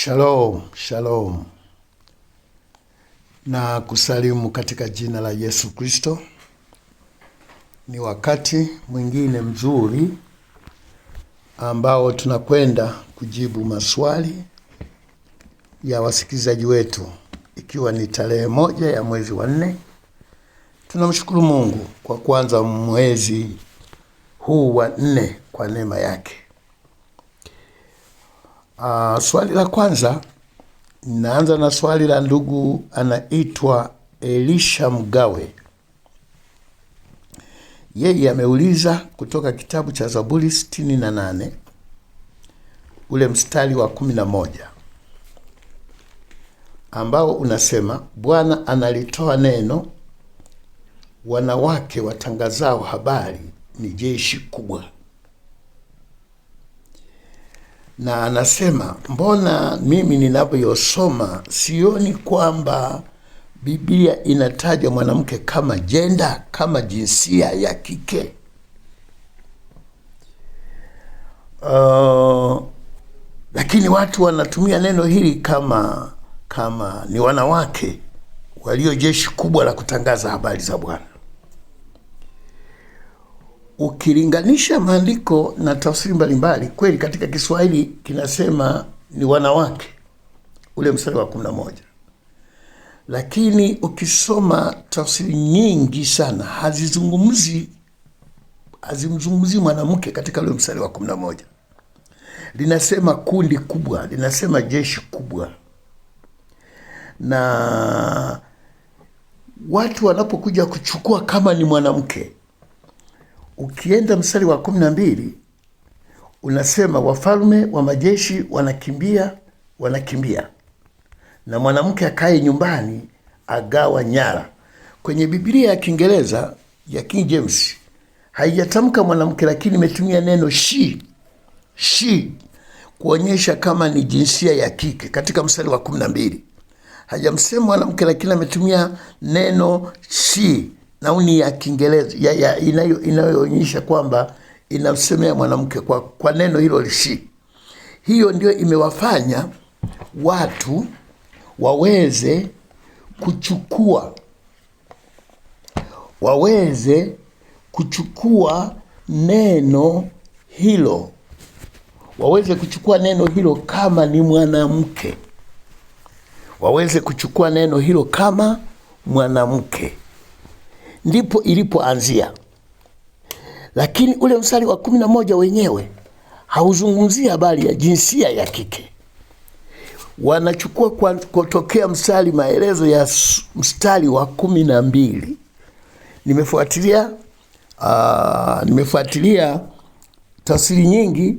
Shalom, shalom. Na kusalimu katika jina la Yesu Kristo. Ni wakati mwingine mzuri ambao tunakwenda kujibu maswali ya wasikilizaji wetu. Ikiwa ni tarehe 1 ya mwezi wa 4. Tunamshukuru Mungu kwa kuanza mwezi huu wa 4 kwa neema yake. Swali la kwanza, naanza na swali la ndugu anaitwa Elisha Mgawe. Yeye ameuliza kutoka kitabu cha Zaburi 68 ule mstari wa 11 ambao unasema, Bwana analitoa neno, wanawake watangazao habari ni jeshi kubwa. Na anasema, mbona mimi ninapoyosoma sioni kwamba Biblia inataja mwanamke kama jenda, kama jinsia ya kike? Lakini watu wanatumia neno hili kama ni wanawake walio jeshi kubwa la kutangaza habari za Bwana. Ukilinganisha maandiko na tafsiri mbalimbali, kweli katika Kiswahili kinasema ni wanawake, ule mstari wa 11. Lakini ukisoma tafsiri nyingi sana hazimzungumzi mwanamke katika ule mstari wa 11. Linasema kundi kubwa, linasema jeshi kubwa. Na watu wanapokuja kuchukua kama ni mwanamke, ukienda mstari wa 12 unasema wafalme wa majeshi wanakimbia na mwanamke akae nyumbani agawa nyara. Kwenye Biblia ya Kiingereza ya King James haijatamka mwanamke, lakini imetumia neno she kuonyesha kama ni jinsia ya kike. Katika mstari wa 12 hajamsema mwanamke, lakini ametumia neno she, nauni ya Kiingereza inayoonyesha kwamba inamsemea mwanamke kwa neno hilo she. Hiyo ndio imewafanya watu waweze kuchukua neno hilo, kama ni mwanamke, ndipo ilipoanzia. Lakini ule mstari wa 11 wenyewe hauzungumzia habari ya jinsia ya kike. Wanachukua kutokea maelezo ya mstari wa 12. Nimefuatilia tafsiri nyingi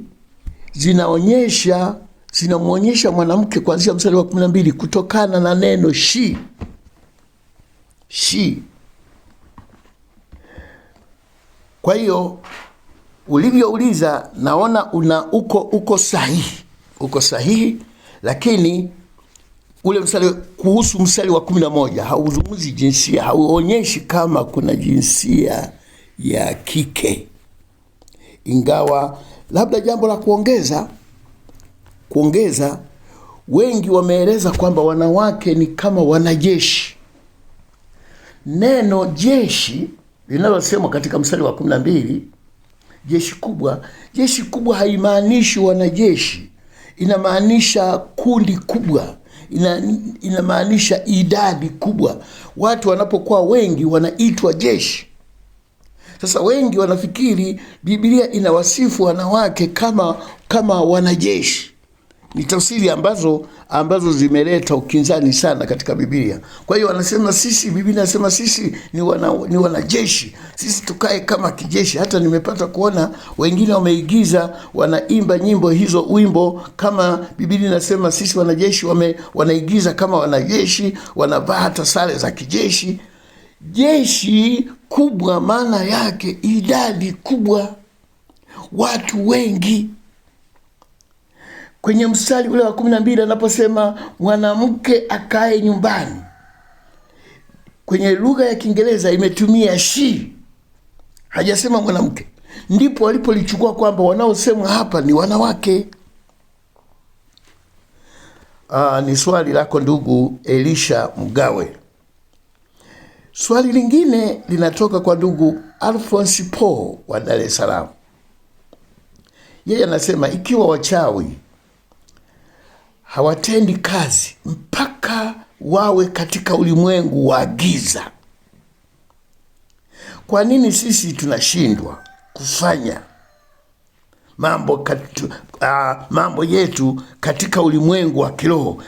zinamuonyesha mwanamke kuanzia mstari wa 12 kutokana na neno she. Kwa hiyo ulivyouliza, naona uko sahihi, lakini ule kuhusu mstari wa 11 hauzungumzi jinsia, hauonyeshi kama kuna jinsia ya kike. Ingawa labda jambo la kuongeza, wengi wameeleza kwamba wanawake ni kama wanajeshi. Neno jeshi linalosemwa katika mstari wa 12, jeshi kubwa haimaanishi wanajeshi, inamaanisha kundi kubwa, inamaanisha idadi kubwa. Watu wanapokuwa wengi wanaitwa jeshi. Sasa wengi wanafikiri Biblia inawasifu wanawake kama wanajeshi. Ni tafsiri ambazo zimeleta ukinzani sana katika Biblia. Kwa hiyo wanasema Biblia inasema sisi ni wanajeshi, sisi tukae kama kijeshi. Hata nimepata kuona wengine wameigiza, wanaimba wimbo kama Biblia inasema sisi wanajeshi, wanaigiza kama wanajeshi, wanavaa hata sare za kijeshi. Jeshi kubwa maana yake idadi kubwa, watu wengi. Kwenye mstari ule wa 12 anaposema mwanamke akae nyumbani, kwenye lugha ya Kiingereza imetumia she, hajasema mwanamke. Ndipo walipolichukua kwamba wanaosemwa hapa ni wanawake. Ni swali lako ndugu Elisha Mgawe. Swali lingine linatoka kwa ndugu Alphonse Paul wa Dar es Salaam. Yeye anasema ikiwa wachawi hawatendi kazi mpaka wawe katika ulimwengu wa giza, kwa nini sisi tunashindwa kufanya mambo yetu katika ulimwengu wa kiroho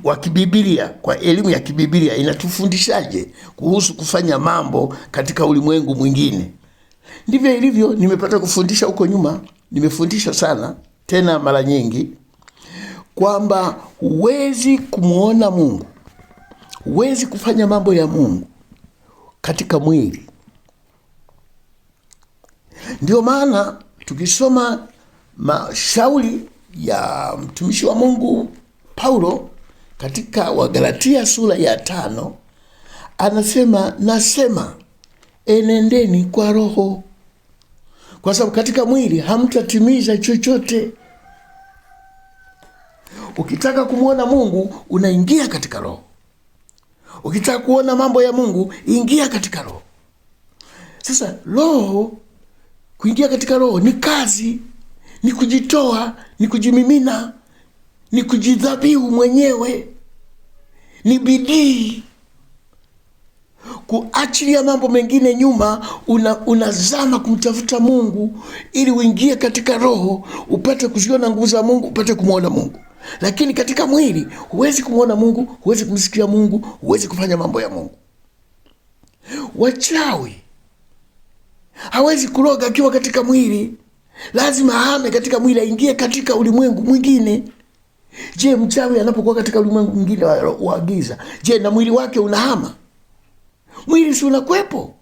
wa kibibilia? Kwa elimu ya kibibilia inatufundishaje kuhusu kufanya mambo katika ulimwengu mwingine? Ndivyo ilivyo. Nimepata kufundisha huko nyuma, nimefundisha sana tena mara nyingi kwamba huwezi kumuona Mungu, huwezi kufanya mambo ya Mungu katika mwili. Ndio maana tukisoma mashauri ya mtumishi wa Mungu Paulo katika Wagalatia sura ya 5, anasema nasema enendeni kwa roho, kwa sababu katika mwili hamtatimiza chochote. Ukitaka kumuona Mungu unaingia katika roho. Ukitaka kuona mambo ya Mungu ingia katika roho. Sasa roho, kuingia katika roho ni kazi, ni kujitoa, ni kujimimina, ni kujidhabihu mwenyewe, ni bidii, kuachilia mambo mengine nyuma. Unazama kumtafuta Mungu ili uingie katika roho, upate kuziona nguvu za Mungu, upate kumuona Mungu. Lakini katika mwili huwezi kumuona Mungu, huwezi kumsikia Mungu, huwezi kufanya mambo ya Mungu. Wachawi hawezi kuroga akiwa katika mwili, lazima ahame katika mwili, aingie katika ulimwengu mwingine. Je, mchawi anapokuwa katika ulimwengu mwingine wa giza, je, na mwili wake unahama? Mwili si unakuwepo,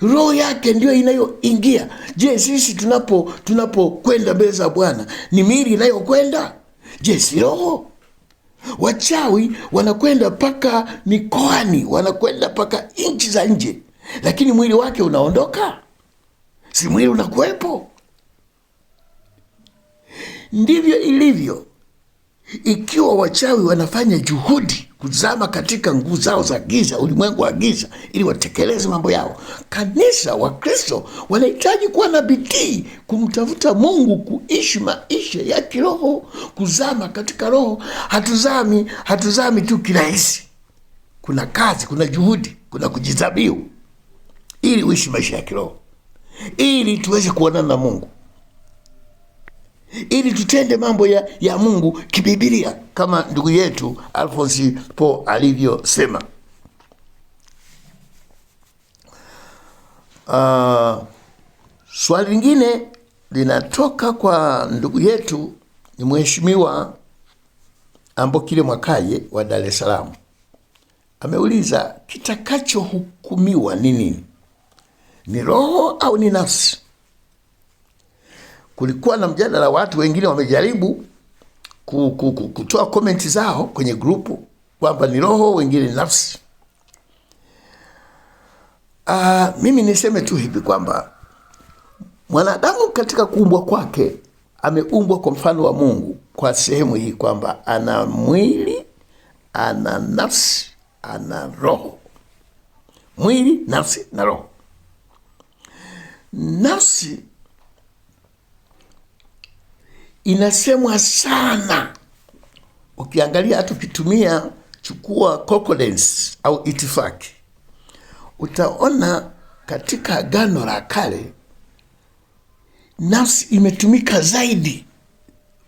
roho yake ndio inayoingia. Je, sisi tunapokwenda mbele za Bwana ni miili inayokwenda? Je, si roho? Wachawi wanakwenda mpaka mikoani, wanakwenda mpaka nchi za nje, lakini mwili wake unaondoka? Si mwili unakuwepo? Ndivyo ilivyo. Ikiwa wachawi wanafanya juhudi kuzama katika nguvu zao za giza, ulimwengu wa giza, ili watekeleze mambo yao, kanisa wa Kristo wanahitaji kuwa na bidii kumtafuta Mungu, kuishi maisha ya kiroho, kuzama katika roho. Hatuzami tu kirahisi. Kuna kazi, kuna juhudi, kuna kujidhabihu ili uishi maisha ya kiroho, ili tuweze kuonana na Mungu, ili tutende mambo ya Mungu kibibilia kama ndugu yetu Alphonse Paul alivyosema. Swali lingine linatoka kwa ndugu yetu ni Mheshimiwa Ambokile Mwakaye wa Dar es Salaam. Ameuliza kitakachohukumiwa ni nini? Ni roho au ni nafsi? Kulikuwa na mjadala, watu wengine wamejaribu kutoa komenti zao kwenye grupu kwamba ni roho, wengine ni nafsi. Mimi niseme tu hivi kwamba mwanadamu katika kuumbwa kwake ameumbwa kwa mfano wa Mungu, kwa sehemu hii kwamba ana mwili, ana nafsi, ana roho. Mwili, nafsi na roho. Nafsi inasemwa sana. Ukiangalia hata ukitumia, chukua concordance au itifaki, utaona katika Agano la Kale nafsi imetumika zaidi.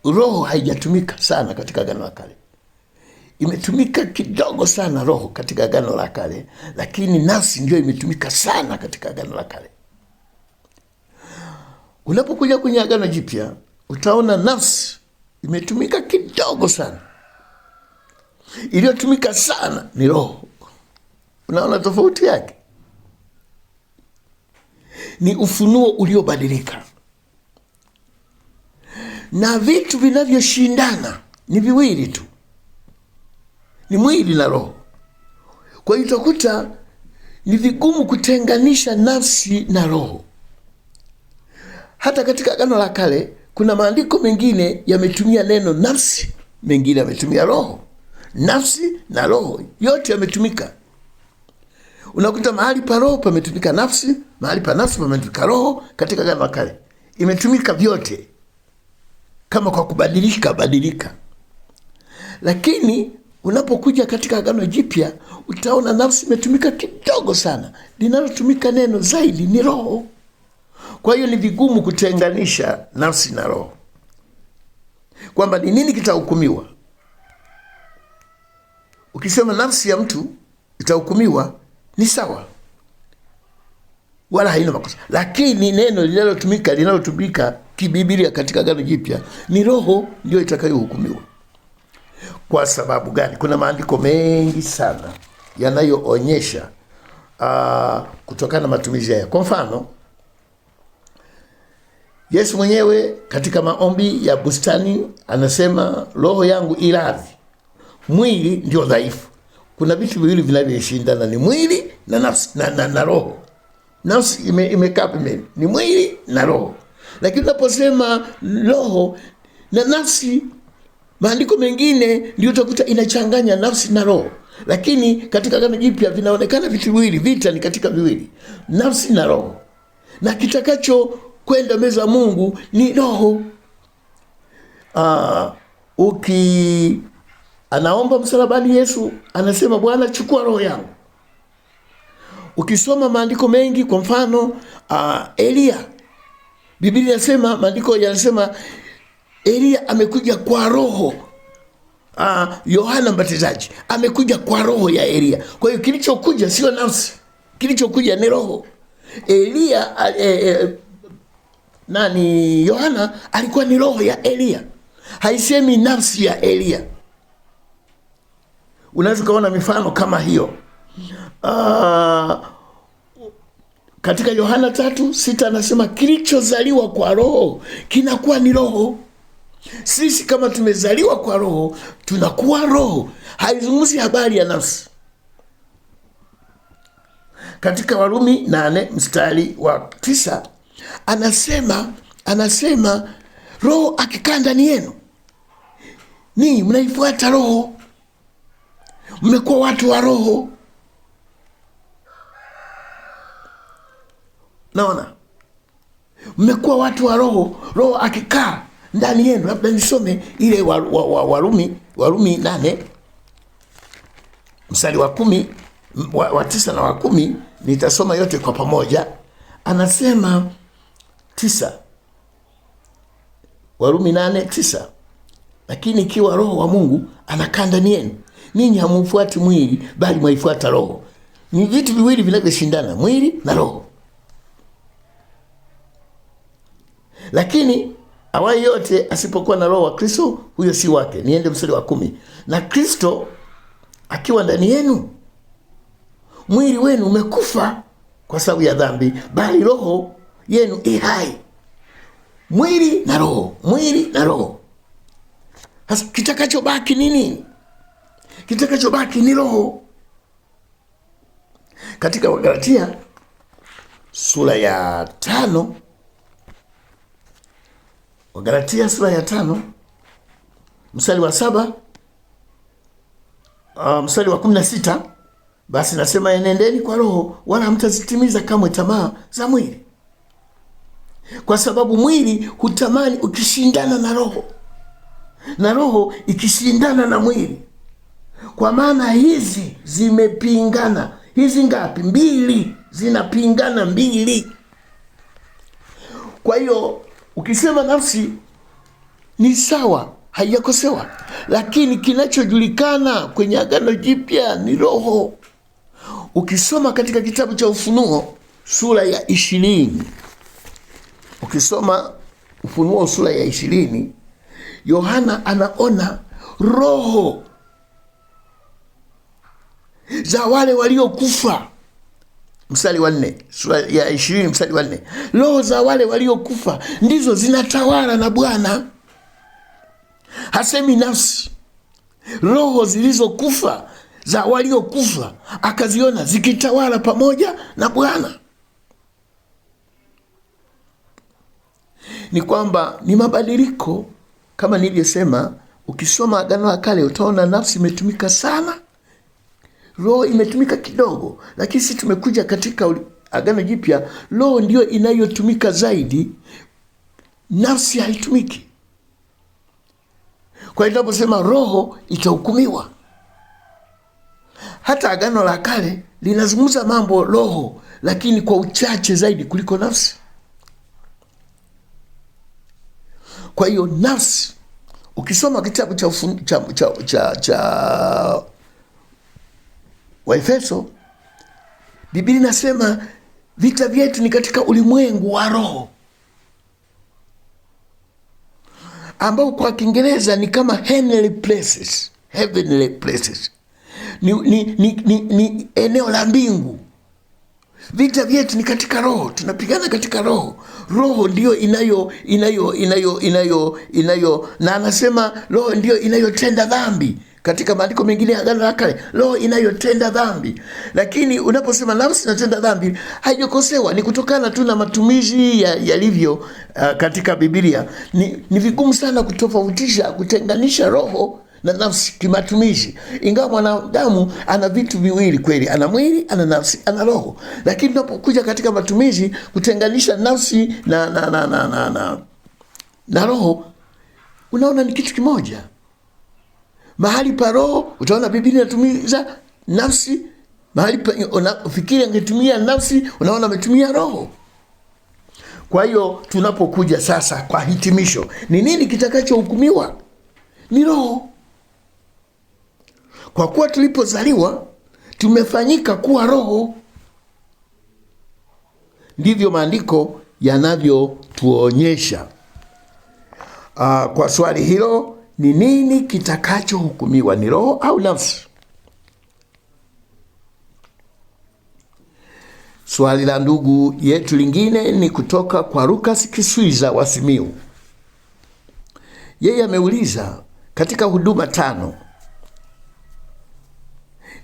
Roho haijatumika sana katika Agano la Kale. Imetumika kidogo sana roho katika Agano la Kale, lakini nafsi ndio imetumika sana katika Agano la Kale. Unapokuja kwenye Agano Jipya utaona nafsi imetumika kidogo sana. Iliyotumika sana ni roho. Unaona tofauti yake? Ni ufunuo uliobadilika. Na vitu vinavyoshindana ni viwili tu, ni mwili na roho. Kwa hiyo utakuta ni vigumu kutenganisha nafsi na roho. Hata katika Agano la Kale kuna maandiko mengine yametumia neno nafsi mengine ametumia roho. Nafsi na roho yote yametumika. Unakuta mahali pa roho pametumika nafsi, mahali pa nafsi pametumika roho. Katika Agano la Kale imetumika vyote, kama kwa kubadilika. Lakini unapokuja katika Agano Jipya utaona nafsi imetumika kidogo sana. Linalotumika neno zaidi ni roho. Kwa hiyo ni vigumu kutenganisha nafsi na roho, kwamba ni nini kitahukumiwa. Ukisema nafsi ya mtu itahukumiwa, ni sawa, wala haina makosa. Lakini neno linalotumika kibiblia katika Agano Jipya ni roho, ndio itakayohukumiwa. Kwa sababu gani? Kuna maandiko mengi sana yanayoonyesha kutokana na matumizi haya. Kwa mfano, Yesu mwenyewe katika maombi ya bustani anasema, roho yangu iradhi, mwili ndio dhaifu. Kuna vitu viwili vinavyoshindana, ni mwili na nafsi na roho. Nafsi imekaa pembeni, ni mwili na roho. Lakini unaposema roho na nafsi, maandiko mengine ndio utakuta inachanganya nafsi na roho. Lakini katika Agano Jipya vinaonekana vitu viwili, vita ni katika viwili, nafsi na roho. Na kitakacho kwenda meza ya Mungu ni roho. Anaomba msalabani, Yesu anasema, Bwana chukua roho yangu. Ukisoma maandiko mengi, kwa mfano Elia, Biblia inasema, maandiko yanasema Elia amekuja kwa roho. Yohana Mbatizaji amekuja kwa roho ya Elia. Kwa hiyo kilichokuja sio nafsi, kilichokuja ni roho. Elia Yohana alikuwa ni roho ya Elia, haisemi nafsi ya Elia. Unaweza kuona mifano kama hiyo. Katika Yohana 3:6 anasema kilichozaliwa kwa roho kinakuwa ni roho. Sisi kama tumezaliwa kwa roho tunakuwa roho, haizungumzi habari ya nafsi. Katika Warumi 8:9 anasema roho akikaa ndani yenu, ni mnaifuata roho, mmekuwa watu wa roho. Naona mmekuwa watu wa roho. Roho akikaa ndani yenu, labda nisome ile Warumi 8 mstari wa 10 wa 9 na wa 10, nitasoma yote kwa pamoja. Anasema 9, Warumi 8:9, lakini ikiwa roho wa Mungu anakaa ndani yenu, ninyi hamfuati mwili bali mwaifuata roho. Ni vitu viwili vinavyoshindana, mwili na roho. Lakini awali yote asipokuwa na roho wa Kristo, huyo si wake. Niende mstari wa 10. Na Kristo akiwa ndani yenu, mwili wenu umekufa kwa sababu ya dhambi, bali roho yenu i hai. Mwili na roho, mwili na roho. Sasa kitakachobaki ni nini? Kitakachobaki ni roho. Katika Wagalatia sura ya 5, Wagalatia sura ya 5 mstari wa 7, mstari wa 16, basi nasema enendeni kwa roho, wala hamtazitimiza kamwe tamaa za mwili. Kwa sababu mwili hutamani ukishindana na roho, na roho ikishindana na mwili. Kwa maana hizi zimepingana. Hizi ngapi? Mbili. Zinapingana mbili. Kwa hiyo ukisema nafsi ni sawa, haijakosewa. Lakini kinachojulikana kwenye Agano Jipya ni roho. Ukisoma katika kitabu cha Ufunuo sura ya 20, ukisoma Ufunuo sura ya 20, Yohana anaona roho za wale waliokufa. Mstari wa 4, sura ya 20 mstari wa 4, roho za wale waliokufa ndizo zinatawala na Bwana. Hasemi nafsi. Roho zilizokufa za waliokufa akaziona zikitawala pamoja na Bwana. Ni kwamba ni mabadiliko, kama nilivyosema, Ukisoma Agano la Kale utaona nafsi imetumika sana, roho imetumika kidogo, lakini sisi tumekuja katika Agano Jipya, roho ndio inayotumika zaidi, nafsi haitumiki. Kwa hiyo tunaposema roho itahukumiwa, hata Agano la Kale linazungumza mambo roho, lakini kwa uchache zaidi kuliko nafsi. Kwa hiyo nafsi, ukisoma kitabu cha Waefeso, Biblia inasema vita vyetu ni katika ulimwengu wa roho, ambao kwa Kiingereza ni kama heavenly places. Heavenly places ni eneo la mbingu. Vita vyetu ni katika roho, tunapigana katika roho. Roho ndio inayo na anasema roho ndio inayotenda dhambi. Katika maandiko mengine ya Agano la Kale, roho inayotenda dhambi. Lakini unaposema nafsi inatenda dhambi, haijakosewa, ni kutokana tu na matumizi yalivyo katika Biblia. Ni vigumu sana kutofautisha, kutenganisha roho na nafsi kimatumizi. Ingawa mwanadamu ana vitu viwili kweli, ana mwili, ana nafsi, ana roho. Lakini tunapokuja katika matumizi, kutenganisha nafsi na roho, unaona ni kitu kimoja. Mahali pa roho utaona Biblia inatumiza nafsi, mahali pa unafikiri angetumia nafsi, unaona ametumia roho. Kwa hiyo tunapokuja sasa kwa hitimisho, ni nini kitakachohukumiwa? Ni roho. Kwa kuwa tulipozaliwa tumefanyika kuwa roho. Ndivyo maandiko yanavyotuonyesha. Kwa swali hilo, ni nini kitakachohukumiwa, ni roho au nafsi? Swali la ndugu yetu lingine ni kutoka kwa Lucas Kiswiza wa Simiyu. Yeye ameuliza, katika huduma 5,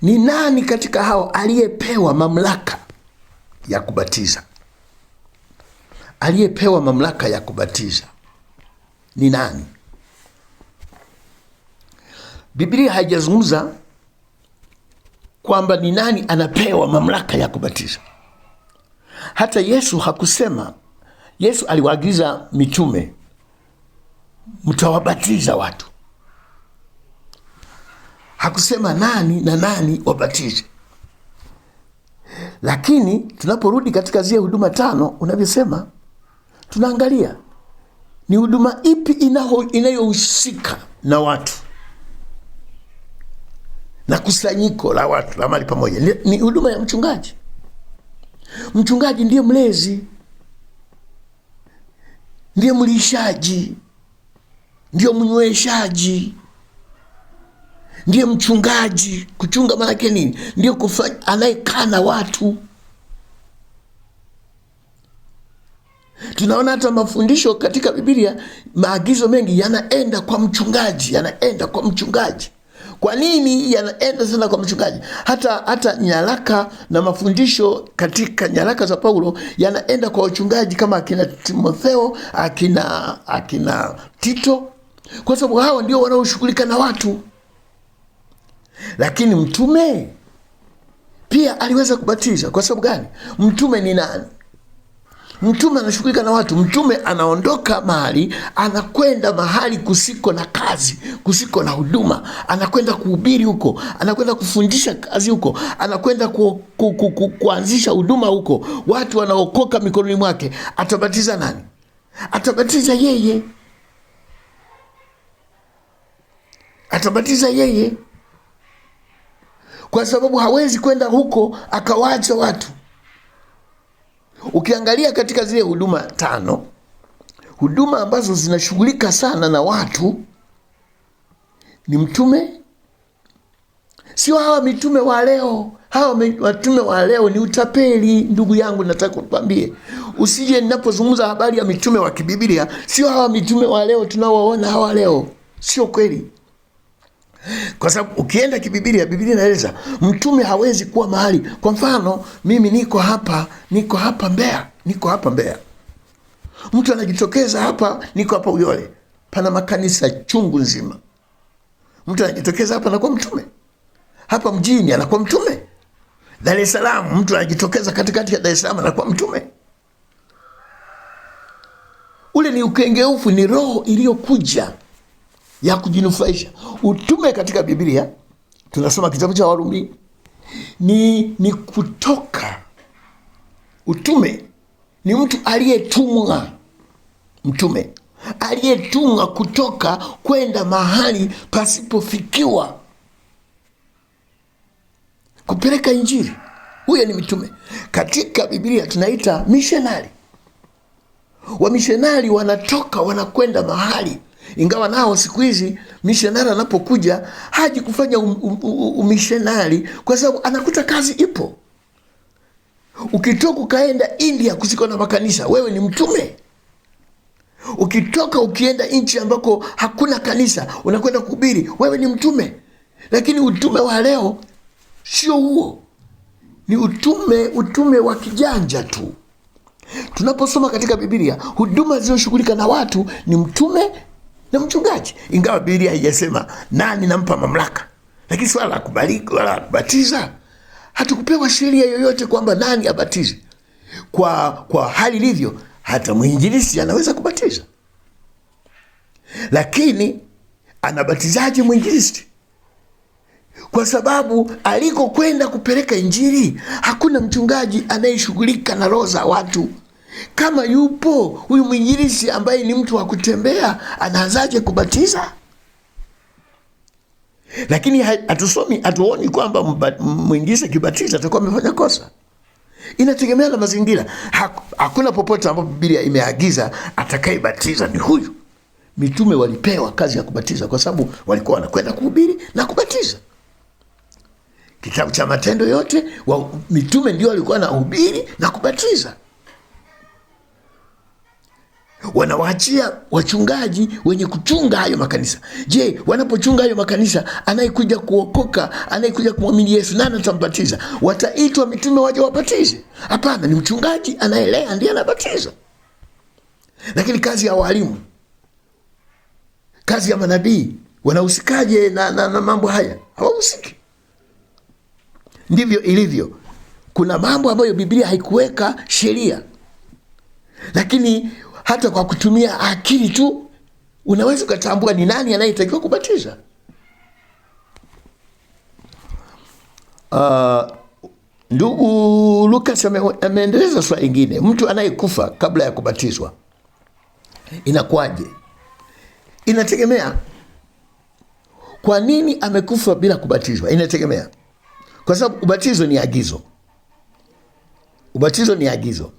ni nani katika hao aliyepewa mamlaka ya kubatiza? Aliyepewa mamlaka ya kubatiza ni nani? Biblia haijazungumza kwamba ni nani anapewa mamlaka ya kubatiza. Hata Yesu hakusema. Yesu aliwaagiza mitume, mtawabatiza watu. Hakusema nani na nani wabatize. Lakini tunaporudi katika zile huduma 5 unavyosema, tunaangalia ni huduma ipi inayohusika na watu na kusanyiko la watu la mahali pamoja. Ni huduma ya mchungaji. Mchungaji ndiye mlezi, ndiye mlishaji, ndiye mnyweshaji, ndiye mchungaji. Kuchunga maana yake nini? Ndiye anayekaa na watu. Tunaona hata mafundisho katika Biblia, maagizo mengi yanaenda kwa mchungaji. Kwa nini yanaenda sana kwa mchungaji? Hata nyaraka na mafundisho katika nyaraka za Paulo yanaenda kwa wachungaji kama akina Timotheo, akina Tito, kwa sababu hao ndio wanaoshughulika na watu. Lakini mtume pia aliweza kubatiza. Kwa sababu gani? Mtume ni nani? Mtume anashughulika na watu. Mtume anaondoka mahali, anakwenda mahali kusiko na kazi, kusiko na huduma. Anakwenda kuhubiri huko, anakwenda kufundisha kazi huko, anakwenda kuanzisha huduma huko. Watu wanaokoka mikononi mwake. Atabatiza nani? Atabatiza yeye. Atabatiza yeye. Kwa sababu hawezi kwenda huko akawacha watu. Ukiangalia katika zile huduma 5, huduma ambazo zinashughulika sana na watu ni mtume. Sio hawa mitume wa leo. Hawa mitume wa leo ni utapeli. Ndugu yangu, nataka kukwambie, usije ninapozungumza habari ya mitume wa kibiblia, sio hawa mitume wa leo tunaowaona hawa leo. Sio kweli. Kwa sababu ukienda kibiblia, Biblia inaeleza mtume hawezi kuwa mahali. Kwa mfano, mimi niko hapa Mbeya. Mtu anajitokeza hapa, niko hapa Uyole. Pana makanisa chungu nzima. Mtu anajitokeza hapa anakuwa mtume, hapa mjini anakuwa mtume. Dar es Salaam mtu anajitokeza katikati ya Dar es Salaam anakuwa mtume. Ule ni ukengeufu, ni roho iliyokuja ya kujinufaisha. Utume katika Biblia tunasoma kitabu cha Warumi ni kutoka. Utume ni mtu aliyetumwa, mtume aliyetumwa kutoka kwenda mahali pasipofikiwa kupeleka injili. Huyo ni mtume. Katika Biblia tunaita missionary. Wamishonari wanatoka wanakwenda mahali, ingawa nao siku hizi missionary anapokuja haji kufanya umishonari kwa sababu anakuta kazi ipo. Ukitoka ukaenda India kusiko na makanisa, wewe ni mtume. Ukitoka ukienda nchi ambako hakuna kanisa, unakwenda kuhubiri, wewe ni mtume. Lakini utume wa leo sio huo, ni utume wa kijanja tu. Tunaposoma katika Biblia, huduma zilizoshughulika na watu ni mtume na mchungaji, ingawa Biblia haijasema nani nampa mamlaka. Lakini swala la kubariki wala kubatiza, hatukupewa sheria yoyote kwamba nani abatize. Kwa hali ilivyo, hata mwinjilisti anaweza kubatiza. Lakini anabatizaje mwinjilisti? Kwa sababu aliko kwenda kupeleka injili, hakuna mchungaji anayeshughulika na roho za watu. Kama yupo huyu mwinjilisti ambaye ni mtu wa kutembea, anaanzaje kubatiza? Lakini hatuoni kwamba mwinjilisti kibatiza atakuwa amefanya kosa. Inategemea na mazingira. Hakuna popote ambapo Biblia imeagiza atakayebatiza ni huyu. Mitume walipewa kazi ya kubatiza kwa sababu walikuwa wanakwenda kuhubiri na kubatiza. Kitabu cha Matendo yote mitume ndio walikuwa wanahubiri na kubatiza. Wanawaachia wachungaji wenye kuchunga hayo makanisa. Je, wanapochunga hayo makanisa, anayekuja kuokoka, anayekuja kumwamini Yesu, nani atambatiza? Wataitwa mitume waje wabatize? Hapana, ni mchungaji anaelea ndiye anabatiza. Lakini kazi ya walimu, kazi ya manabii, wanahusikaje na mambo haya? Hawahusiki. Ndivyo ilivyo. Kuna mambo ambayo Biblia haikuweka sheria, lakini hata kwa kutumia akili tu unaweza ukatambua ni nani anayetakiwa kubatiza. Ndugu Lucas ameendeleza swali lingine. Mtu anayekufa kabla ya kubatizwa inakuwaje? Inategemea. Kwa nini amekufa bila kubatizwa? Inategemea. Kwa sababu ubatizo ni agizo. Ubatizo ni agizo.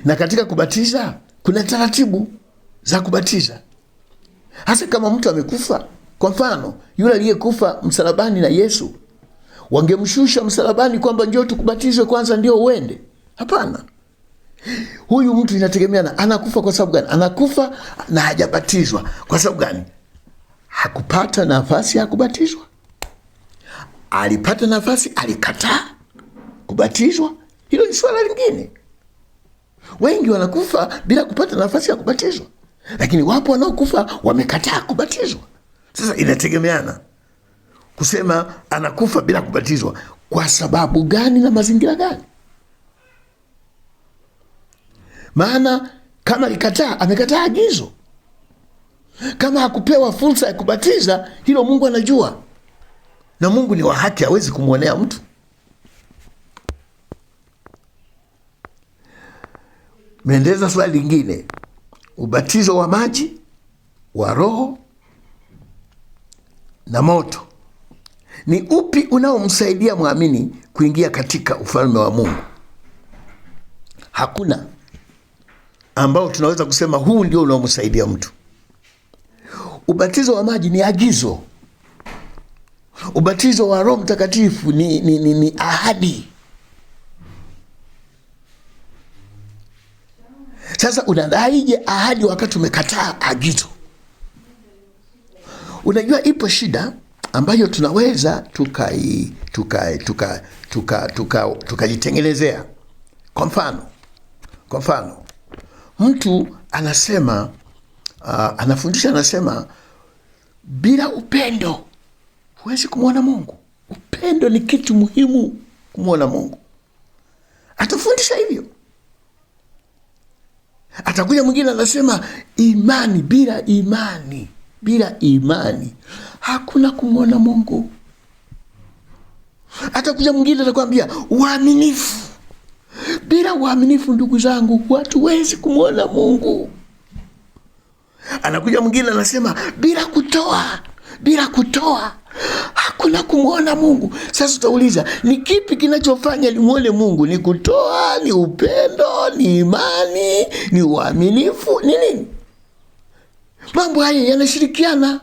Na katika kubatiza kuna taratibu za kubatiza. Hasa kama mtu amekufa, kwa mfano, yule aliyekufa msalabani na Yesu, wangemshusha msalabani kwamba njoo tukubatizwe kwanza ndio uende? Hapana. Huyu mtu inategemeana anakufa kwa sababu gani? Anakufa na hajabatizwa kwa sababu gani? Hakupata nafasi ya kubatizwa. Alipata nafasi, alikataa kubatizwa. Hilo ni swala lingine. Wengi wanakufa bila kupata nafasi ya kubatizwa, lakini wapo wanaokufa wamekataa kubatizwa. Sasa inategemeana kusema anakufa bila kubatizwa kwa sababu gani na mazingira gani. Maana kama alikataa, amekataa agizo. Kama hakupewa fursa ya kubatiza, hilo Mungu anajua, na Mungu ni wa haki, hawezi kumwonea mtu. Meendeza swali lingine. Ubatizo wa maji, wa Roho na moto ni upi unaomsaidia muamini kuingia katika ufalme wa Mungu? Hakuna ambao tunaweza kusema huu ndio unaomsaidia mtu. Ubatizo wa maji ni agizo. Ubatizo wa Roho Mtakatifu ni ahadi. Sasa unadhaije ahadi wakati umekataa agizo? Unajua ipo shida ambayo tunaweza tukajitengenezea. Kwa mfano, mtu anasema anafundisha, anasema bila upendo huwezi kumwona Mungu. Upendo ni kitu muhimu kumwona Mungu. Atafundisha hivyo. Atakuja mwingine anasema imani, bila imani hakuna kumwona Mungu. Atakuja mwingine atakwambia uaminifu. Bila uaminifu, ndugu zangu, hatuwezi kumwona Mungu. Anakuja mwingine anasema bila kutoa hakuna kumwona Mungu. Sasa utauliza, ni kipi kinachofanya nimwone Mungu? Ni kutoa, ni upendo, ni imani, ni uaminifu, ni nini? Mambo haya yanashirikiana.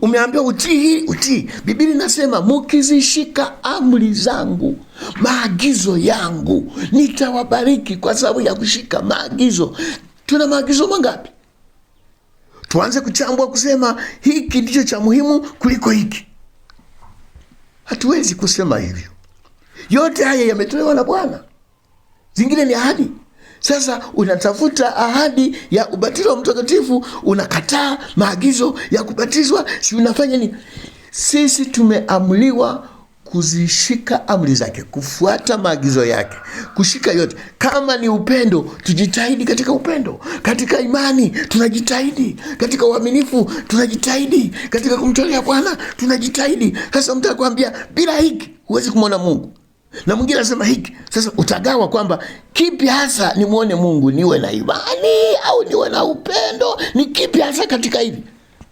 Umeambiwa utii. Biblia inasema mukizishika amri zangu, maagizo yangu, nitawabariki kwa sababu ya kushika maagizo. Tuna maagizo mangapi? Tuanze kuchambua kusema hiki ndicho cha muhimu kuliko hiki. Hatuwezi kusema hivyo. Yote haya yametolewa na Bwana. Zingine ni ahadi. Sasa unatafuta ahadi ya ubatizo wa Mtakatifu, unakataa maagizo ya kubatizwa, si unafanya nini? Sisi tumeamriwa kuzishika amri zake, kufuata maagizo yake, kushika yote. Kama ni upendo, tujitahidi katika upendo. Katika imani tunajitahidi, katika uaminifu tunajitahidi, katika kumtolea Bwana tunajitahidi. Sasa mtu akwambia bila hiki huwezi kumwona Mungu, na mwingine anasema hiki. Sasa utagawa kwamba kipi hasa nimwone Mungu? Niwe na imani au niwe na upendo? Ni kipi hasa katika hivi?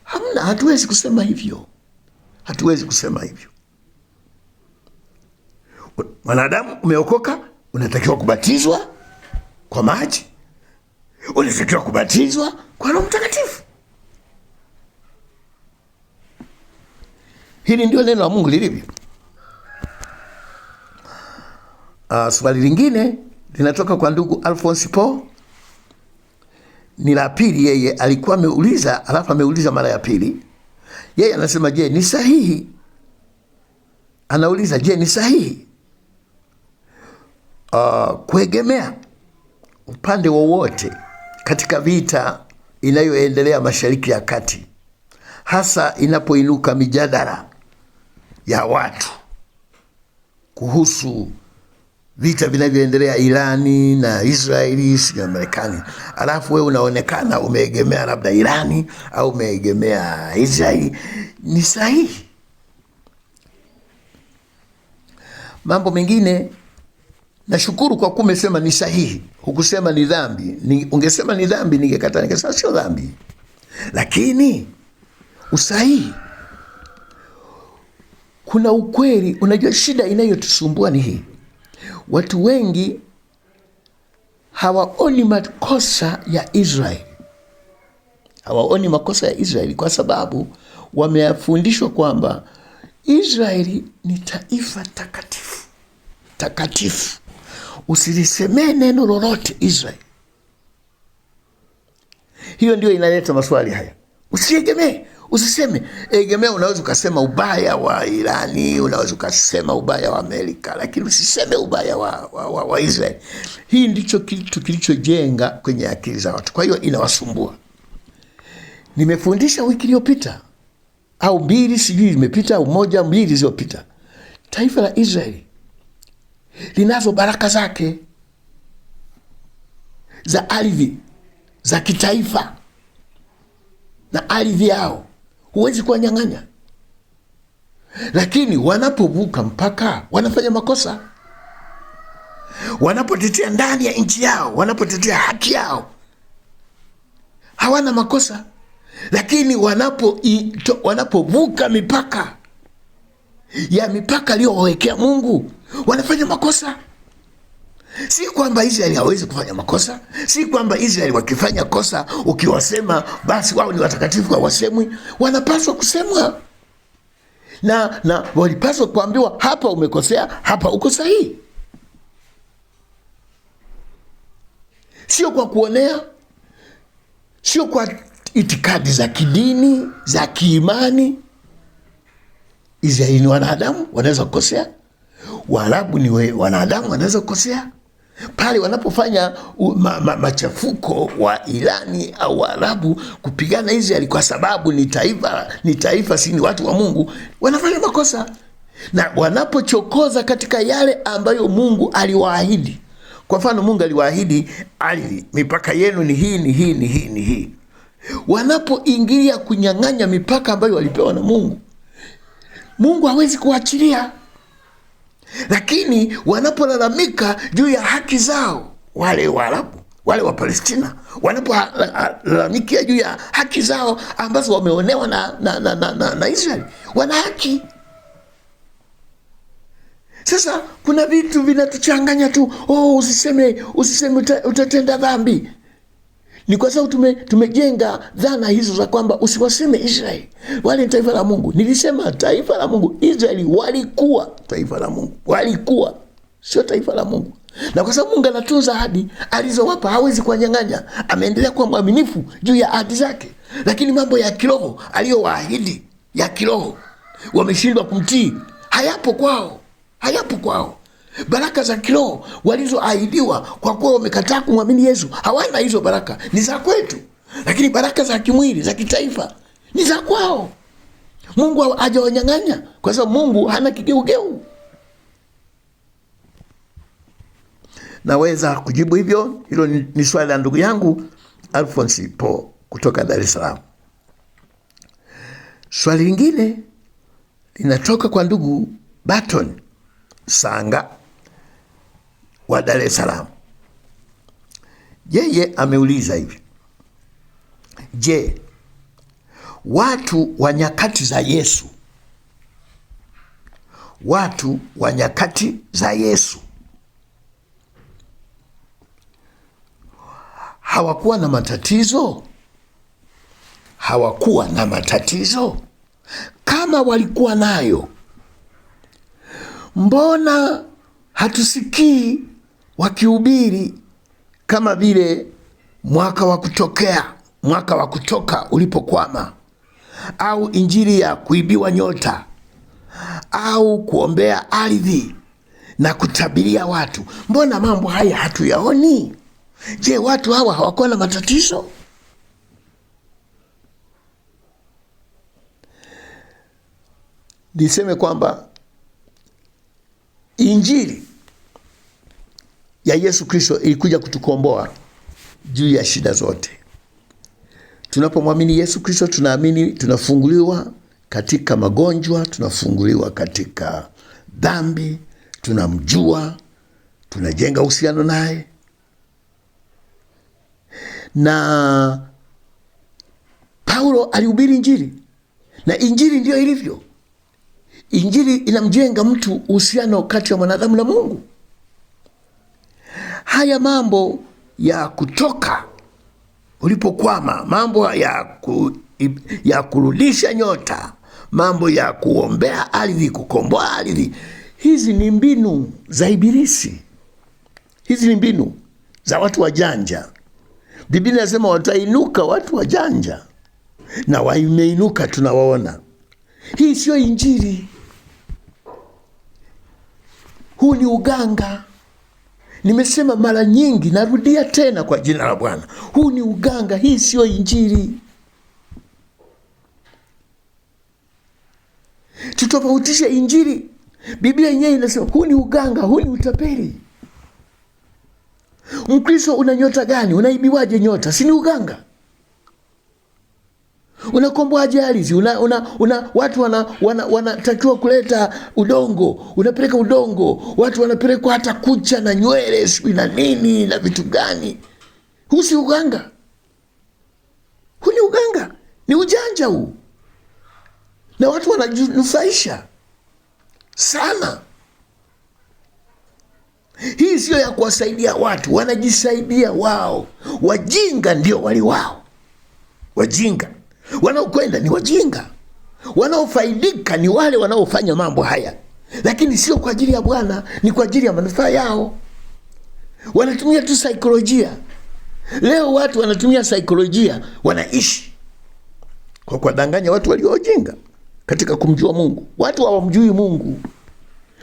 Hamna, hatuwezi kusema hivyo. Mwanadamu umeokoka, unatakiwa kubatizwa kwa maji, unatakiwa kubatizwa kwa Roho Mtakatifu. Hili ndio neno la Mungu lilivyo. Swali lingine linatoka kwa ndugu Alphonse Paul. Ni la pili, yeye alikuwa ameuliza, alafu ameuliza mara ya pili. Yeye anasema, je, ni sahihi? Anauliza, je, ni sahihi kuegemea upande wowote katika vita inayoendelea Mashariki ya Kati, hasa inapoinuka mijadala ya watu kuhusu vita vinavyoendelea Irani na Israeli na Marekani, alafu wewe unaonekana umeegemea labda Irani au umeegemea Israeli? Ni sahihi? Mambo mengine, nashukuru kwa kumesema ni sahihi, hukusema ni dhambi. Ungesema ni dhambi, ningekataa, ningesema sio dhambi. Lakini usahihi, kuna ukweli. Unajua shida inayotusumbua ni hii: watu wengi hawaoni makosa ya Israeli, kwa sababu wamefundishwa kwamba Israeli ni taifa takatifu. Usilisemee neno lolote Israeli. Hiyo ndio inaleta maswali haya. Usiseme. Egemea, unaweza ukasema ubaya wa Irani, unaweza ukasema ubaya wa Amerika, lakini usiseme ubaya wa Israeli. Hii ndicho kitu kilichojenga kwenye akili za watu. Kwa hiyo inawasumbua. Nimefundisha wiki iliyopita au mbili, sijui imepita au moja, mbili zilizopita, taifa la Israeli linazo baraka zake za ardhi za kitaifa, na ardhi yao huwezi kuwanyang'anya. Lakini wanapovuka mpaka wanafanya makosa. Wanapotetea ndani ya nchi yao, wanapotetea haki yao, hawana makosa. Lakini wanapovuka mipaka aliyowekea Mungu, wanafanya makosa. Si kwamba Israeli hawezi kufanya makosa, si kwamba Israeli wakifanya kosa ukiwasema basi wao ni watakatifu, hawasemwi. Wanapaswa kusemwa, na walipaswa kuambiwa, hapa umekosea, hapa uko sahihi. Sio kwa kuonea, sio kwa itikadi za kidini, za kiimani. Israeli ni wanadamu, wanaweza kukosea. Waarabu ni wanadamu, wanaweza kukosea. pale wanapofanya machafuko wa Irani au Waarabu kupigana Israeli kwa sababu ni taifa si ni watu wa Mungu, wanafanya makosa. Na wanapochokoza katika yale ambayo Mungu aliwaahidi. Kwa mfano, Mungu aliwaahidi ardhi, mipaka yenu ni hii ni hii ni hii ni hii. Wanapoingilia kunyang'anya mipaka ambayo walipewa na Mungu, Mungu hawezi kuachilia. Lakini wanapolalamika juu ya haki zao, wale Waarabu, wale wa Palestina, wanapolalamikia juu ya haki zao ambazo wameonewa na Israeli, wana haki. Sasa kuna vitu vinatuchanganya tu. Usiseme utatenda dhambi. Ni kwa sababu tumejenga dhana hizo za kwamba usiwaseme Israeli, wale ni taifa la Mungu. Nilisema taifa la Mungu. Israeli walikuwa taifa la Mungu, walikuwa sio taifa la Mungu. Na kwa sababu Mungu anatunza ahadi alizowapa, hawezi kuwanyang'anya. Ameendelea kuwa mwaminifu juu ya ahadi zake. Lakini mambo ya kiroho aliyowaahidi ya kiroho wameshindwa kumtii, hayapo kwao. Baraka za kiroho walizoahidiwa, kwa kuwa wamekataa kumwamini Yesu, hawana hizo baraka. Ni za kwetu. Lakini baraka za kimwili za kitaifa ni za kwao. Mungu hajawanyang'anya, kwa sababu Mungu hana kigeugeu. Naweza kujibu hivyo. Hilo ni swali la ndugu yangu Alphonse Po kutoka Dar es Salaam. Swali lingine linatoka kwa ndugu Barton Sanga wa Dar es Salaam. Yeye ameuliza hivi: je, watu wa nyakati za Yesu hawakuwa na matatizo? Kama walikuwa nayo, mbona hatusikii wakihubiri kama vile mwaka wa kutoka ulipokwama, au injili ya kuibiwa nyota, au kuombea ardhi na kutabiria watu? Mbona mambo haya hatuyaoni? Je, watu hawa hawakuwa na matatizo? Niseme kwamba injili ya Yesu Kristo ilikuja kutukomboa juu ya shida zote. Tunapomwamini Yesu Kristo, tunaamini tunafunguliwa katika magonjwa, tunafunguliwa katika dhambi, tunamjua, tunajenga uhusiano naye. Na Paulo alihubiri injili, na injili ndio ilivyo. Injili inamjenga mtu uhusiano kati ya mwanadamu na Mungu. Haya mambo ya kutoka ulipokwama, mambo ya kurudisha nyota, mambo ya kuombea ardhi, kukomboa ardhi, hizi ni mbinu za Ibilisi. Hizi ni mbinu za watu wajanja. Biblia inasema watainuka watu wajanja, na wameinuka, tunawaona. Hii sio injili. Huu ni uganga. Nimesema mara nyingi, narudia tena kwa jina la Bwana. Huu ni uganga, hii sio injili. Tutofautishe injili. Biblia yenyewe inasema huu ni uganga, huu ni utapeli. Mkristo una nyota gani? Unaibiwaje nyota? Si ni uganga? Unakomboaje ardhi? Watu wanatakiwa kuleta udongo, unapeleka udongo. Watu wanapelekwa hata kucha na nywele, sijui na nini na vitu gani. Huu si uganga. Huu ni uganga, ni ujanja huu. Na watu wanajinufaisha sana. Hii sio ya kuwasaidia watu, wanajisaidia wao. Wajinga ndio wali wao. Wajinga wanaokwenda ni wajinga. Wanaofaidika ni wale wanaofanya mambo haya, lakini sio kwa ajili ya Bwana, ni kwa ajili ya manufaa yao. Wanatumia tu saikolojia. Leo watu wanatumia saikolojia, wanaishi kwa kuwadanganya watu walio wajinga katika kumjua Mungu. Watu hawamjui Mungu.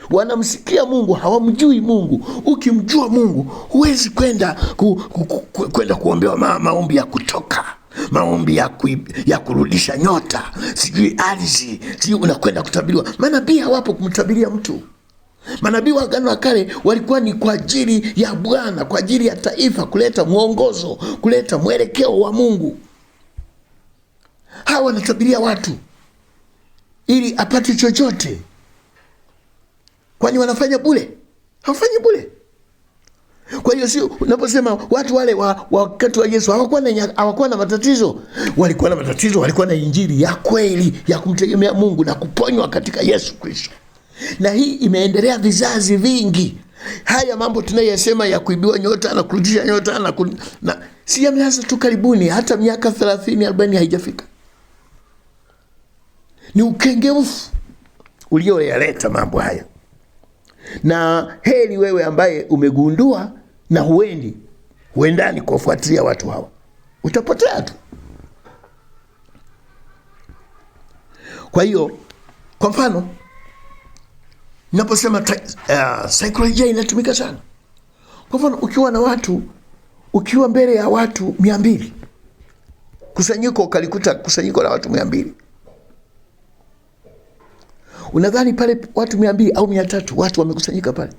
wanamsikia Mungu, hawamjui Mungu. Ukimjua Mungu huwezi kwenda kuombewa maombi ya kutoka, maombi ya kurudisha nyota, sijui ardhi, sijui unakwenda kutabiriwa. Manabii hawapo kumtabiria mtu. Manabii wa Agano la Kale walikuwa ni kwa ajili ya Bwana, kwa ajili ya taifa, kuleta mwongozo, kuleta mwelekeo wa Mungu. Hawa wanatabiria watu ili apate chochote. Kwani wanafanya bure? Hawafanyi bure. Kwa hiyo si unaposema watu wale wakati wa Yesu hawakuwa na matatizo. Walikuwa na matatizo, walikuwa na injili ya kweli ya kumtegemea Mungu na kuponywa katika Yesu Kristo. Na hii imeendelea vizazi vingi. Haya mambo tunayosema ya kuibiwa nyota na kurudisha nyota na si yameanza tu karibuni, hata miaka 30 40 haijafika. Ni ukengeufu ulioyaleta mambo haya. Na heri wewe ambaye umegundua na huendani kufuatilia watu hawa. Utapotea tu. Kwa hiyo, kwa mfano, ninaposema saikolojia inatumika sana. Kwa mfano, ukiwa mbele ya watu 200, kusanyiko ukalikuta kusanyiko la watu 200. Unadhani pale watu 200 au 300 watu wamekusanyika pale?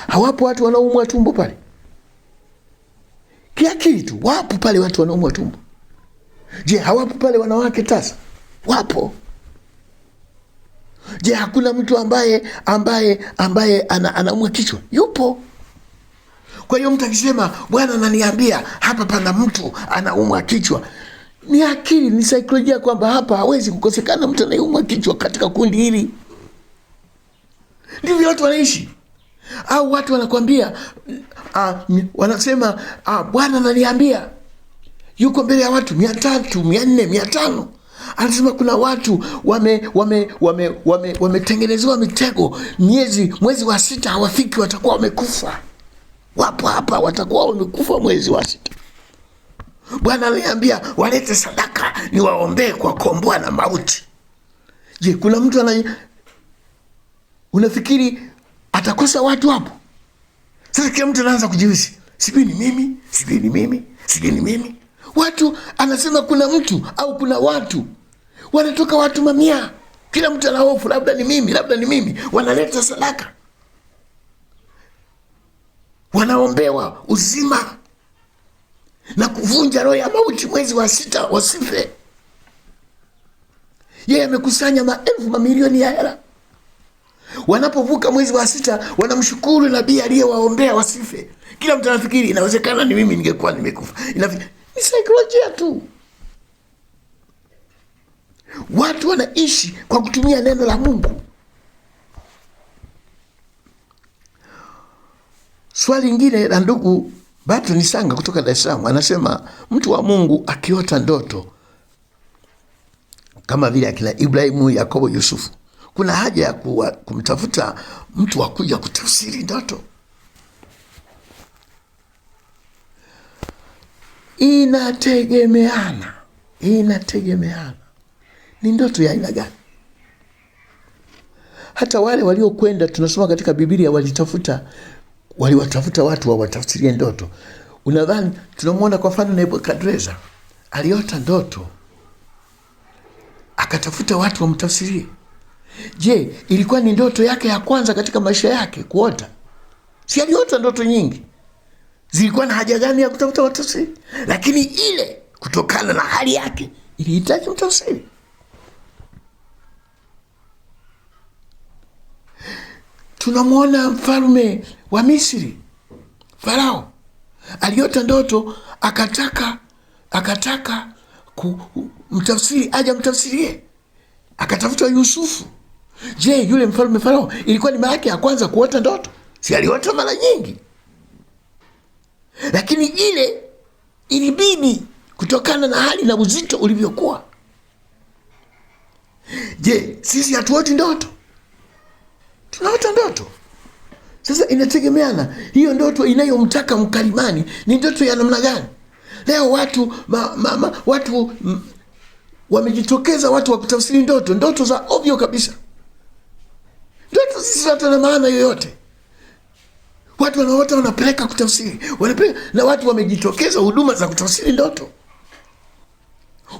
Hawapo watu wanaoumwa tumbo pale? Kiakili tu wapo pale watu wanaoumwa tumbo. Je, hawapo pale wanawake tasa? Wapo. Je, hakuna mtu ambaye anaumwa kichwa? Yupo. Kwa hiyo mtu akisema Bwana ananiambia hapa pana mtu anaumwa kichwa, ni akili, ni saikolojia kwamba hapa hawezi kukosekana mtu anayeumwa kichwa katika kundi hili. Ndivyo watu wanaishi. Au watu wanakuambia wanasema Bwana ananiambia, yuko mbele ya watu 300, 400, 500. Anasema kuna watu wametengenezewa mitego, mwezi wa 6 hawafiki, watakuwa wamekufa. Wapo hapa watakuwa wamekufa mwezi wa 6. Bwana ananiambia walete sadaka niwaombee kwa komboa na mauti. Je, kuna mtu unafikiri atakosa watu hapo? Sasa kila mtu anaanza kujiuliza, sijui ni mimi. Watu anasema kuna mtu au kuna watu, wanatoka watu mamia. Kila mtu ana hofu, labda ni mimi. Wanaleta sadaka, wanaombewa uzima na kuvunja roho ya mauti mwezi wa 6 wasife. Yeye amekusanya maelfu mamilioni ya hela. Wanapovuka mwezi wa 6 wanamshukuru nabii aliyewaombea wasife. Kila mtu anafikiri inawezekana ni mimi ningekuwa nimekufa. Ni saikolojia tu. Watu wanaishi kwa kutumia neno la Mungu. Swali lingine la ndugu Bato Nisanga kutoka Dar es Salaam anasema mtu wa Mungu akiota ndoto kama vile akina Ibrahimu, Yakobo, Yusufu, kuna haja ya kumtafuta mtu wa kuja kutafsiri ndoto? Inategemeana. Ni ndoto ya aina gani? Hata wale waliokwenda tunasoma katika Biblia waliwatafuta watu wawatafsirie ndoto. Unadhani tunamwona kwa mfano Nebukadreza aliota ndoto akatafuta watu wamtafsirie. Je, ilikuwa ni ndoto yake ya kwanza katika maisha yake kuota? Si aliota ndoto nyingi. Zilikuwa na haja gani ya kutafuta watafsiri? Lakini ile kutokana na hali yake ilihitaji mtafsiri. Tunamwona mfalme wa Misri, Farao, aliota ndoto akataka mtafsiri aje mtafsirie. Akatafuta Yusufu. Je, yule mfalme Farao ilikuwa ni mara yake ya kwanza kuota ndoto? Si aliota mara nyingi. Lakini ile ilibidi kutokana na hali na uzito ulivyokuwa. Je, sisi hatuoti ndoto? Tunaota ndoto. Sasa inategemeana hiyo ndoto inayomtaka mkalimani ni ndoto ya namna gani. Leo watu wamejitokeza watu wa kutafsiri ndoto za ovyo kabisa. ndoto zisizo na maana yoyote. Watu wanaota wanapeleka kutafsiri, wanapeleka, na watu wamejitokeza huduma za kutafsiri ndoto,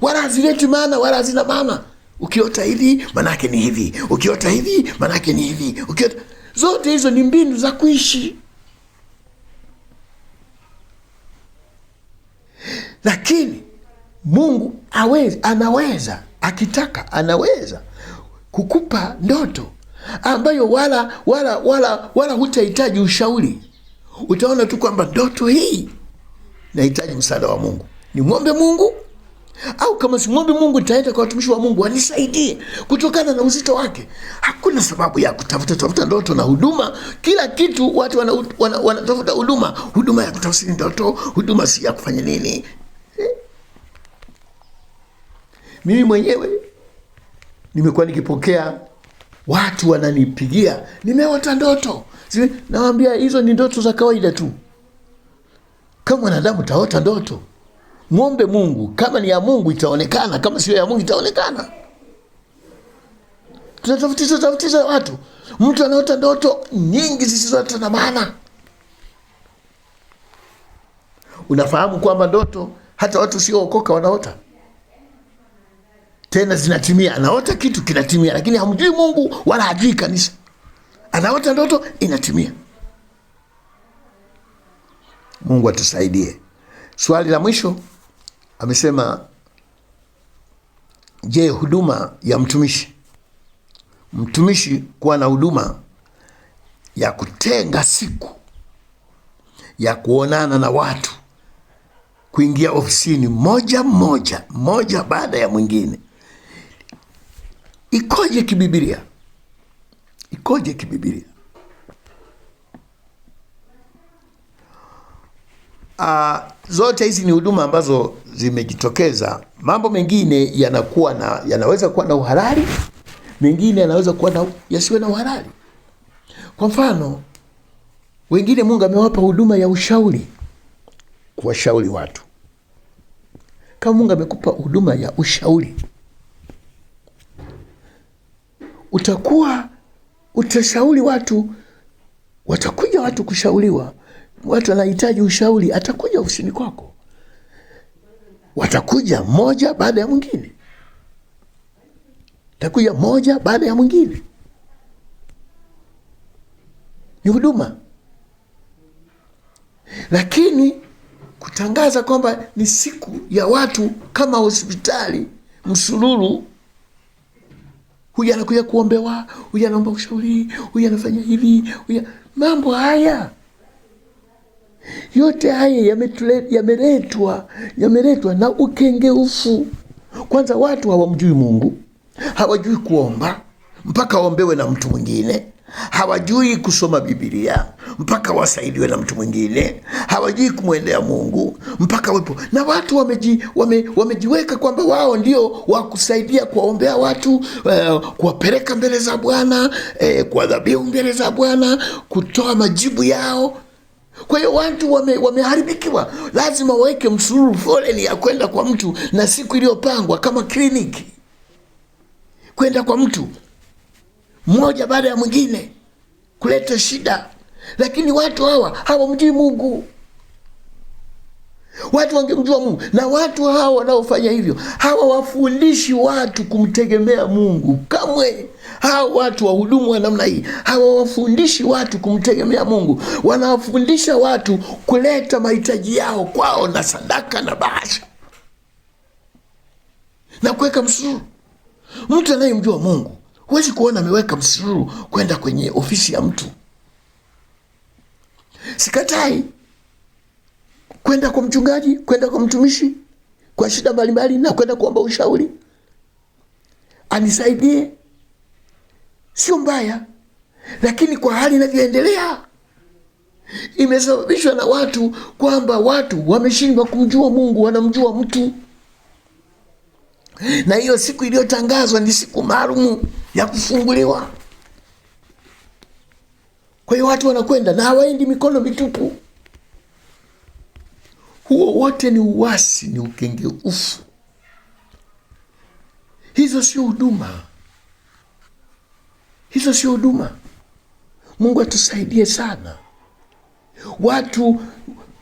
wala hazileti maana, wala hazina maana. Ukiota hivi manake ni hivi, ukiota hivi manake ni hivi, ukiota... zote hizo ni mbinu za kuishi. Lakini Mungu anaweza, akitaka anaweza kukupa ndoto ambayo wala hutahitaji ushauri. Utaona tu kwamba ndoto hii nahitaji msaada wa Mungu, nimwombe Mungu, au kama simwombe Mungu nitaenda kwa watumishi wa Mungu wanisaidie kutokana na uzito wake. Hakuna sababu ya kutafuta ndoto na huduma. Kila kitu watu wanatafuta huduma ya kutafsiri ndoto, huduma si ya kufanya nini. Mimi mwenyewe nimekuwa nikipokea watu wananipigia, nimeota ndoto. Nawaambia hizo ni ndoto za kawaida tu. Kama mwanadamu taota ndoto, muombe Mungu. Kama ni ya Mungu itaonekana, kama sio ya Mungu itaonekana. Tunatafutiza watu. Mtu anaota ndoto nyingi zisizo na maana. Unafahamu kwamba ndoto hata watu sio okoka wanaota, tena zinatimia. Anaota kitu kinatimia, lakini hamjui Mungu wala hajui kanisa. Anaota ndoto inatimia. Mungu atusaidie. Swali la mwisho amesema, je, huduma ya mtumishi kuwa na huduma ya kutenga siku ya kuonana na watu, kuingia ofisini mmoja baada ya mwingine, ikoje kibibilia? Zote hizi ni huduma ambazo zimejitokeza. Mambo mengine yanaweza kuwa na uhalali, mengine yanaweza kuwa yasiwe na uhalali. Kwa mfano, wengine Mungu amewapa huduma ya ushauri, kuwashauri watu. Kama Mungu amekupa huduma ya ushauri, utashauri watu, watakuja watu kushauriwa. Watu wanahitaji ushauri, atakuja ofisini kwako. Watakuja mmoja baada ya mwingine. Ni huduma. Lakini kutangaza kwamba ni siku ya watu kama hospitali msululu, huyu anakuja kuombewa, huyu anaomba ushauri, huyu anafanya hivi, mambo haya yote haya yameletwa na ukengeufu. Kwanza watu hawamjui Mungu, hawajui kuomba mpaka waombewe na mtu mwingine, hawajui kusoma Biblia mpaka wasaidiwe na mtu mwingine, hawajui kumwendea Mungu mpaka wepo. Na watu wamejiweka kwamba wao ndio wakusaidia kuwaombea watu, kuwapeleka mbele za Bwana, kuadhabihu mbele za Bwana, kutoa majibu yao. Kwa hiyo watu wameharibikiwa. Lazima waweke msururu, foleni ya kwenda kwa mtu na siku iliyopangwa kama kliniki, kwenda kwa mtu mmoja baada ya mwingine kuleta shida. Lakini watu hawa hawamjui Mungu. Watu wangemjua Mungu, na watu hawa wanaofanya hivyo hawawafundishi watu kumtegemea Mungu kamwe. Hawa watu wahudumu wa namna hii hawawafundishi watu kumtegemea Mungu. Wanawafundisha watu kuleta mahitaji yao kwao na sadaka na bahasha na kuweka msururu. Mtu anayemjua Mungu huwezi kuona ameweka msururu kwenda kwenye ofisi ya mtu. Sikatai kwenda kwa mchungaji, kwenda kwa mtumishi kwa shida mbalimbali, na kwenda kuomba ushauri, anisaidie, sio mbaya. Lakini kwa hali inavyoendelea, imesababishwa na watu kwamba watu wameshindwa kumjua Mungu, wanamjua mtu. Na hiyo siku iliyotangazwa ni siku maalum ya kufunguliwa. Kwa hiyo watu wanakwenda na hawaendi mikono mitupu. Huo wote ni uasi, ni ukengeufu. Hizo sio huduma. Mungu atusaidie sana.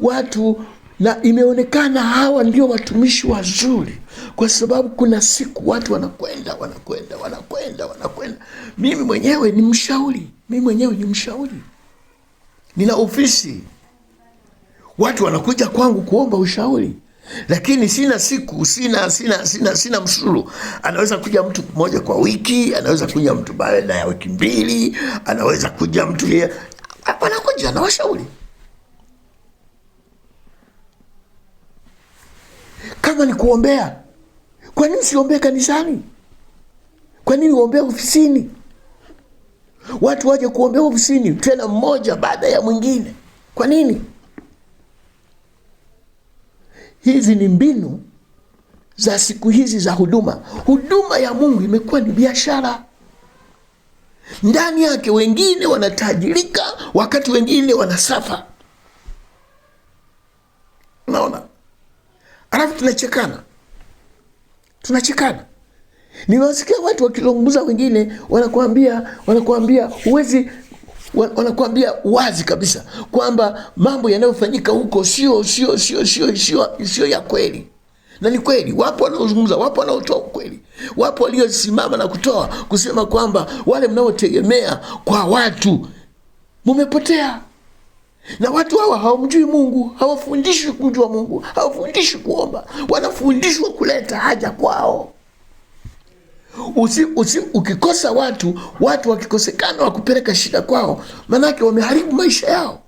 Watu na imeonekana hawa ndio watumishi wazuri, kwa sababu kuna siku watu wanakwenda. Mimi mwenyewe ni mshauri, nina ofisi, watu wanakuja kwangu kuomba ushauri, lakini sina msuru. Anaweza kuja mtu mmoja kwa wiki, anaweza kuja mtu baada ya wiki 2, anaweza kuja mtu wanakuja na washauri. Kama ni kuombea, kwa nini siombee kanisani? Kwa nini uombea ofisini? Watu waje kuombea ofisini, tena mmoja baada ya mwingine. Kwa nini? Hizi ni mbinu za siku hizi za huduma. Huduma ya Mungu imekuwa ni biashara. Ndani yake wengine wanatajirika, wakati wengine wanasafa. Unaona? Alafu tunachekana. Nimewasikia watu wakilonguza wengine, wanakuambia huwezi, wanakuambia wazi kabisa kwamba mambo yanayofanyika huko sio ya kweli. Na ni kweli, wapo wanaozungumza, wapo wanaotoa ukweli, wapo waliosimama na kusema kwamba wale mnaotegemea kwa watu mumepotea. Na watu hawa hawamjui Mungu, hawafundishwi kumjua Mungu, hawafundishwi kuomba, wanafundishwa kuleta haja kwao. Ukikosa watu wakikosekana wakupeleka shida kwao, manake wameharibu maisha yao.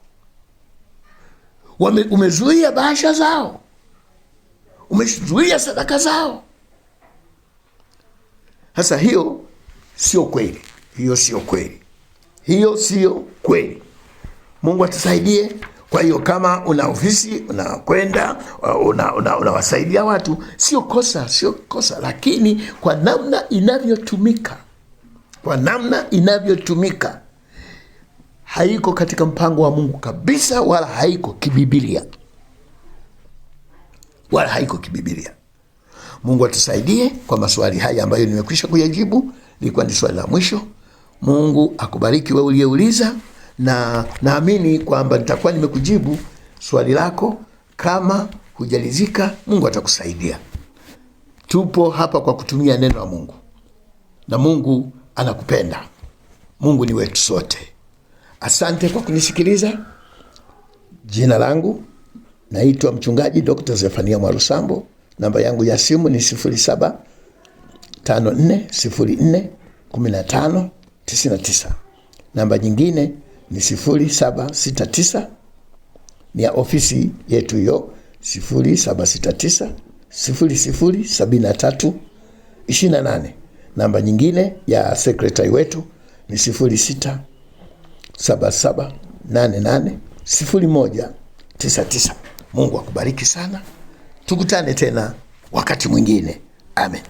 Umezuia bahasha zao, umezuia sadaka zao. Sasa hiyo sio kweli. Mungu atusaidie. Kwa hiyo kama una ofisi, unakwenda unawasaidia watu, sio kosa, lakini kwa namna inavyotumika haiko katika mpango wa Mungu kabisa, wala haiko kibibilia. Mungu atusaidie kwa maswali haya ambayo nimekwisha kuyajibu. Ilikuwa ni swali la mwisho. Mungu akubariki wewe uliyeuliza, na naamini kwamba nitakuwa nimekujibu swali lako. Kama hujalizika, Mungu atakusaidia. Tupo hapa kwa kutumia neno la Mungu, na Mungu anakupenda. Mungu ni wetu sote. Asante kwa kunisikiliza. Jina langu naitwa Mchungaji Dr. Zefania Mwalusambo. Namba yangu ya simu ni 0754041599. Namba nyingine ni 0769, ni ya ofisi yetu hiyo, 0769007328. Namba nyingine ya secretary wetu ni 0677880199. Mungu akubariki sana. Tukutane tena wakati mwingine. Amen.